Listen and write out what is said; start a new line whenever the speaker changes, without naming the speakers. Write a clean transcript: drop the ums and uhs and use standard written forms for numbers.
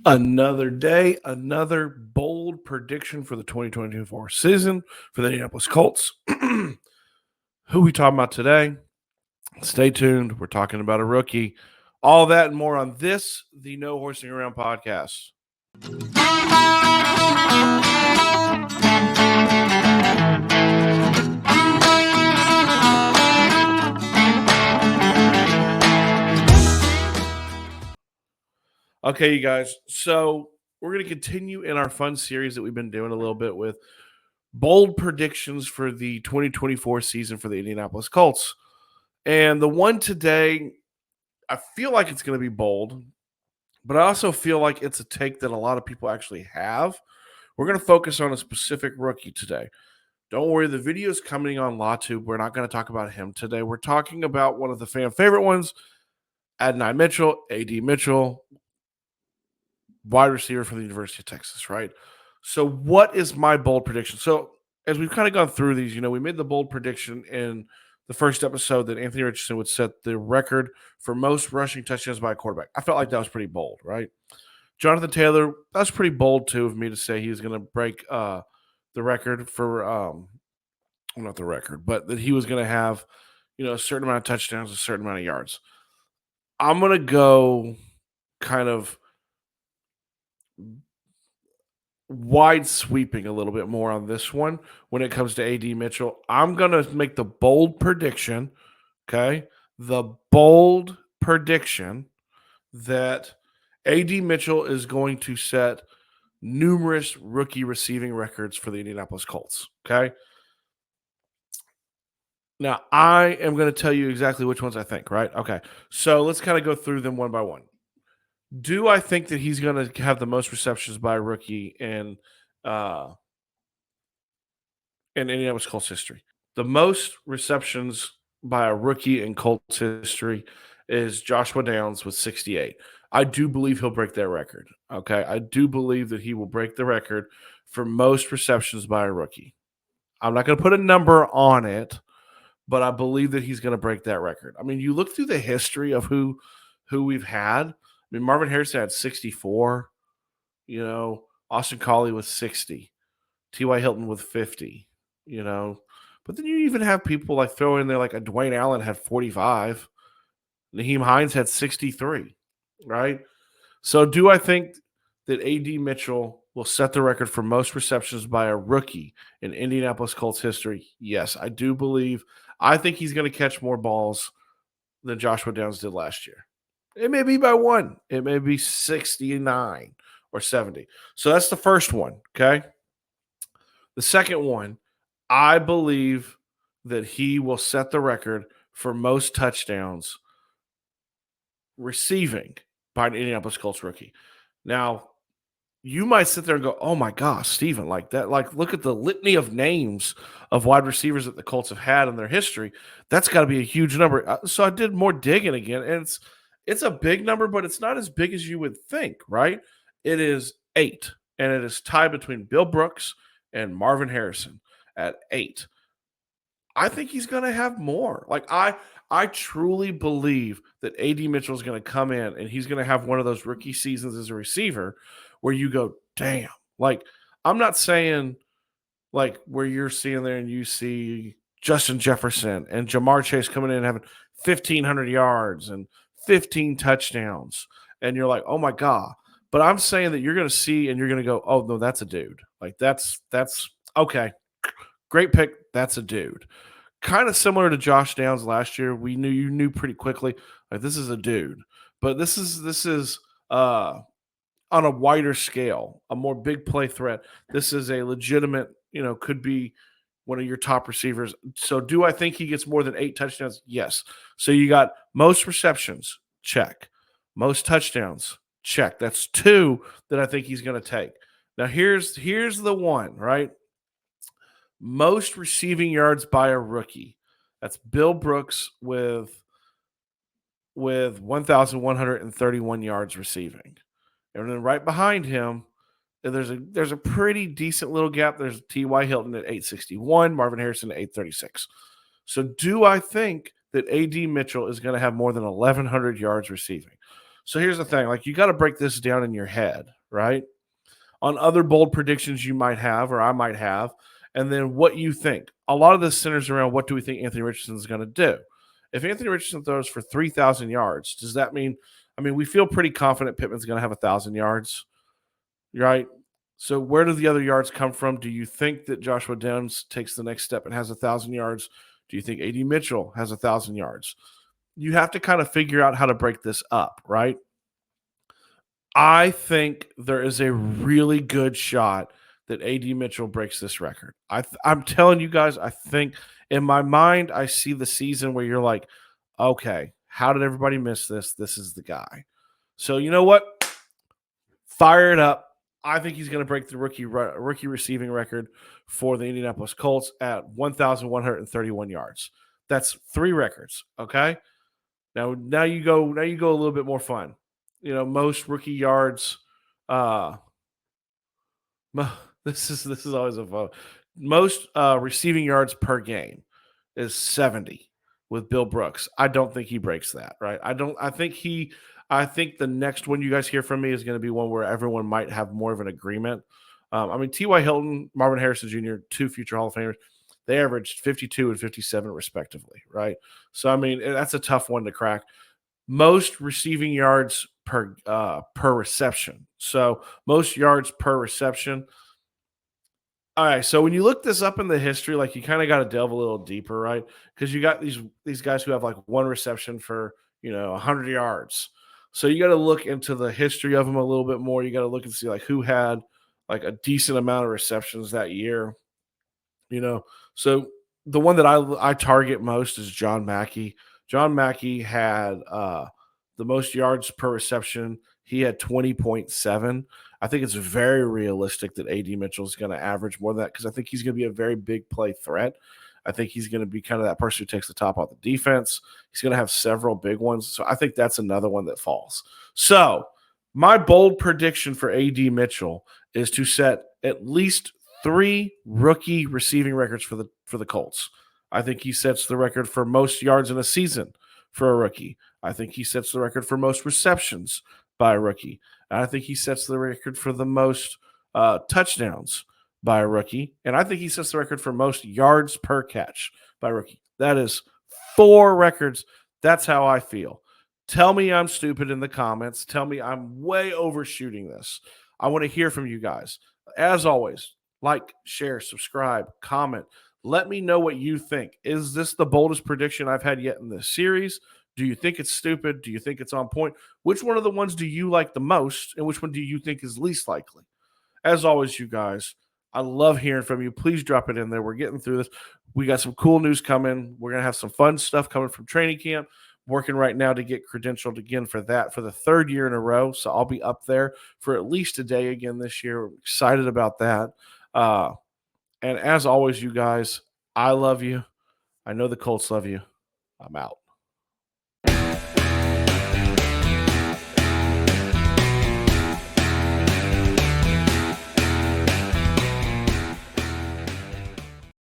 Another day, another bold prediction for the 2024 season for the Indianapolis Colts. Who we talking about today? Stay tuned. We're talking about a rookie. All that and more on this, the No Horsing Around podcast. Okay, you guys. So we're going to continue in our fun series that we've been doing a little bit with bold predictions for the 2024 season for the Indianapolis Colts. And the one today, I feel like it's going to be bold, but I also feel like it's a take that a lot of people actually have. We're going to focus on a specific rookie today. Don't worry, the video is coming on LawTube. We're not going to talk about him today. We're talking about one of the fan favorite ones, Adonai Mitchell, A.D. Mitchell, wide receiver from the University of Texas, right? So what is my bold prediction? So as we've kind of gone through these, we made the bold prediction in the first episode that Anthony Richardson would set the record for most rushing touchdowns by a quarterback. I felt like that was pretty bold, right? Jonathan Taylor, that's pretty bold too of me to say he was going to break the record for not the record, but that he was going to have, a certain amount of touchdowns, a certain amount of yards. I'm going to go kind of wide sweeping a little bit more on this one when it comes to A.D. Mitchell. I'm going to make the bold prediction, okay? The bold prediction that A.D. Mitchell is going to set numerous rookie receiving records for the Indianapolis Colts, okay? Now, I am going to tell you exactly which ones I think, right? Okay, so let's kind of go through them one by one. Do I think that he's going to have the most receptions by a rookie in Indianapolis Colts history? The most receptions by a rookie in Colts history is Joshua Downs with 68. I do believe he'll break that record. Okay, I do believe that he will break the record for most receptions by a rookie. I'm not going to put a number on it, but I believe that he's going to break that record. I mean, you look through the history of who we've had. I mean, Marvin Harrison had 64. Austin Collie with 60. T.Y. Hilton with 50. But then you even have people like throw in there like a Dwayne Allen had 45. Naheem Hines had 63, right? So do I think that A.D. Mitchell will set the record for most receptions by a rookie in Indianapolis Colts history? Yes, I do believe. I think he's going to catch more balls than Joshua Downs did last year. It may be by one. It may be 69 or 70. So that's the first one, okay? The second one, I believe that he will set the record for most touchdowns receiving by an Indianapolis Colts rookie. Now, you might sit there and go, oh my gosh, Steven, like that, look at the litany of names of wide receivers that the Colts have had in their history. That's got to be a huge number. So I did more digging again, and it's a big number, but it's not as big as you would think, right? It is 8, and it is tied between Bill Brooks and Marvin Harrison at 8. I think he's going to have more. Like I truly believe that A.D. Mitchell is going to come in and he's going to have one of those rookie seasons as a receiver where you go, damn. Like, I'm not saying like where you're seeing there and you see Justin Jefferson and Jamar Chase coming in and having 1,500 yards and 15 touchdowns. And you're like, oh my God. But I'm saying that you're going to see and you're going to go, oh, no, that's a dude. Like, that's okay. Great pick. That's a dude. Kind of similar to Josh Downs last year. You knew pretty quickly, like, this is a dude. But this is on a wider scale, a more big play threat. This is a legitimate, could be one of your top receivers. So do I think he gets more than 8 touchdowns? Yes. So you got most receptions, check. Most touchdowns, check. That's 2 that I think he's going to take. Now here's the one, right? Most receiving yards by a rookie. That's Bill Brooks with 1,131 yards receiving. And then right behind him, there's a pretty decent little gap. There's T.Y. Hilton at 861, Marvin Harrison at 836. So do I think that A.D. Mitchell is going to have more than 1,100 yards receiving? So here's the thing, like, you got to break this down in your head, right? On other bold predictions you might have, or I might have, and then what you think. A lot of this centers around what do we think Anthony Richardson is going to do. If Anthony Richardson throws for 3,000 yards, does that mean? I mean, we feel pretty confident Pittman's going to have 1,000 yards, right? So where do the other yards come from? Do you think that Joshua Downs takes the next step and has 1,000 yards? Do you think A.D. Mitchell has 1,000 yards? You have to kind of figure out how to break this up, right? I think there is a really good shot that A.D. Mitchell breaks this record. I'm telling you guys, I think in my mind, I see the season where you're like, okay, how did everybody miss this? This is the guy. So you know what? Fire it up. I think he's going to break the rookie receiving record for the Indianapolis Colts at 1,131 yards. That's 3 records. Okay. Now you go a little bit more fun. You know, most rookie yards. Uh, this is always a fun. Most receiving yards per game is 70 with Bill Brooks. I don't think he breaks that. Right. I think the next one you guys hear from me is going to be one where everyone might have more of an agreement. I mean, T.Y. Hilton, Marvin Harrison Jr., 2 future Hall of Famers, they averaged 52 and 57 respectively, right? So, I mean, that's a tough one to crack. Most receiving yards per reception. So, most yards per reception. All right, so when you look this up in the history, like, you kind of got to delve a little deeper, right? Because you got these guys who have like one reception for 100 yards. So you got to look into the history of them a little bit more. You got to look and see like who had like a decent amount of receptions that year. You know, so the one that I target most is John Mackey. John Mackey had the most yards per reception. He had 20.7. I think it's very realistic that AD Mitchell is going to average more than that because I think he's going to be a very big play threat. I think he's going to be kind of that person who takes the top off the defense. He's going to have several big ones. So I think that's another one that falls. So my bold prediction for AD Mitchell is to set at least 3 rookie receiving records for the Colts. I think he sets the record for most yards in a season for a rookie. I think he sets the record for most receptions by a rookie. And I think he sets the record for the most touchdowns by a rookie. And I think he sets the record for most yards per catch by a rookie. That is 4 records. That's how I feel. Tell me I'm stupid in the comments. Tell me I'm way overshooting this. I want to hear from you guys. As always, like, share, subscribe, comment. Let me know what you think. Is this the boldest prediction I've had yet in this series? Do you think it's stupid? Do you think it's on point? Which one of the ones do you like the most? And which one do you think is least likely? As always, you guys, I love hearing from you. Please drop it in there. We're getting through this. We got some cool news coming. We're going to have some fun stuff coming from training camp. Working right now to get credentialed again for that for the 3rd year in a row. So I'll be up there for at least a day again this year. I'm excited about that. And as always, you guys, I love you. I know the Colts love you. I'm out.